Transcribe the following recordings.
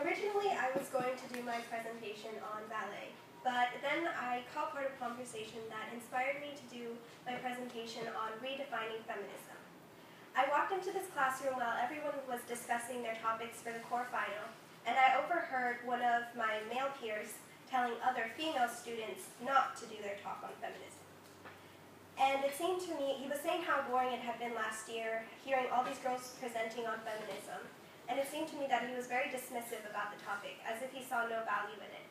Originally, I was going to do my presentation on ballet, but then I caught part of a conversation that inspired me to do my presentation on redefining feminism. I walked into this classroom while everyone was discussing their topics for the core final, and I overheard one of my male peers telling other female students not to do their talk on feminism. And it seemed to me, he was saying how boring it had been last year, hearing all these girls presenting on feminism, and it seemed to me that he was very dismissive about the topic, as if he saw no value in it.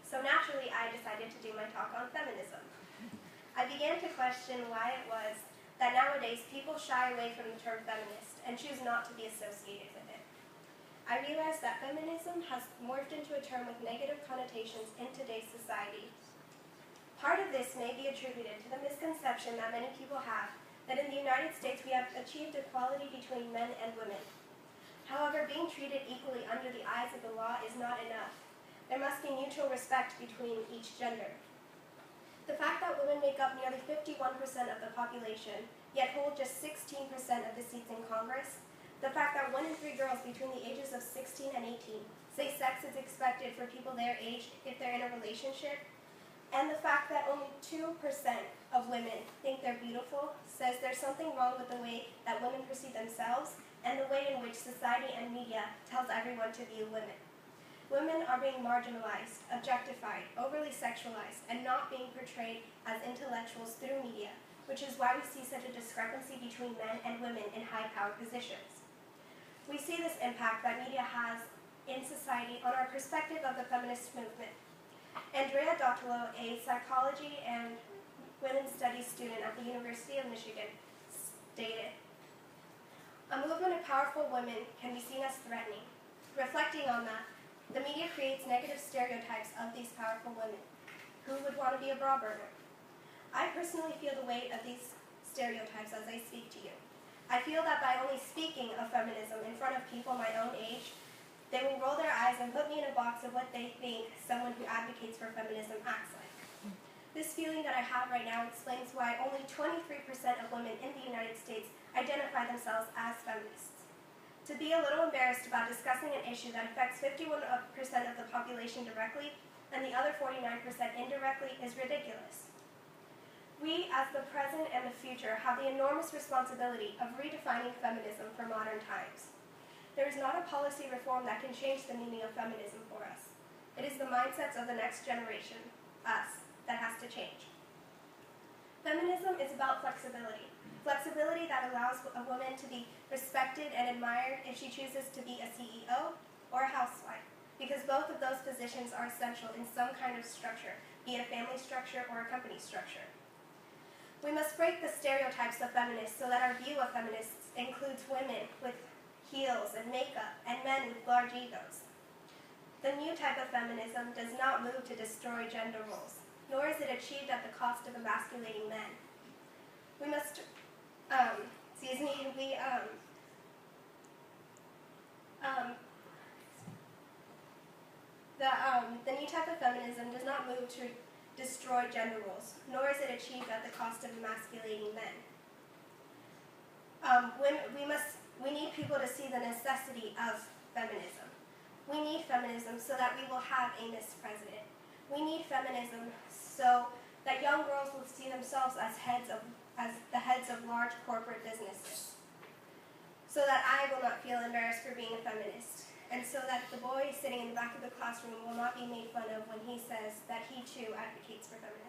So naturally, I decided to do my talk on feminism. I began to question why it was that nowadays people shy away from the term feminist and choose not to be associated with it. I realized that feminism has morphed into a term with negative connotations in today's society. Part of this may be attributed to the misconception that many people have that in the United States we have achieved equality between men and women. However, being treated equally under the eyes of the law is not enough. There must be mutual respect between each gender. The fact that women make up nearly 51% of the population, yet hold just 16% of the seats in Congress, the fact that 1 in 3 girls between the ages of 16 and 18 say sex is expected for people their age if they're in a relationship, and the fact that only 2% of women think they're beautiful says there's something wrong with the way that women perceive themselves and the way in which society and media tells everyone to view women. Women are being marginalized, objectified, overly sexualized, and not being portrayed as intellectuals through media, which is why we see such a discrepancy between men and women in high-powered positions. We see this impact that media has in society on our perspective of the feminist movement. Andrea Dottolo, a psychology and women's studies student at the University of Michigan, stated, "A movement of powerful women can be seen as threatening. Reflecting on that, the media creates negative stereotypes of these powerful women. Who would want to be a bra burner? I personally feel the weight of these stereotypes as I speak to you. I feel that by only speaking of feminism in front of people my own age, they will roll their eyes and put me in a box of what they think someone who advocates for feminism acts like. This feeling that I have right now explains why only 23% of women in the United States identify themselves as feminists. To be a little embarrassed about discussing an issue that affects 51% of the population directly and the other 49% indirectly is ridiculous. We, as the present and the future, have the enormous responsibility of redefining feminism for modern times. There is not a policy reform that can change the meaning of feminism for us. It is the mindsets of the next generation, us, that has to change. Feminism is about flexibility. Flexibility that allows a woman to be respected and admired if she chooses to be a CEO or a housewife, because both of those positions are essential in some kind of structure, be it a family structure or a company structure. We must break the stereotypes of feminists so that our view of feminists includes women with heels and makeup and men with large egos. The new type of feminism does not move to destroy gender roles, nor is it achieved at the cost of emasculating men. We must, the new type of feminism does not move to destroy gender roles, nor is it achieved at the cost of emasculating men. We need people to see the necessity of feminism. We need feminism so that we will have a Miss President. We need feminism so that young girls will see themselves as the heads of large corporate businesses. So that I will not feel embarrassed for being a feminist. And so that the boy sitting in the back of the classroom will not be made fun of when he says that he too advocates for feminism.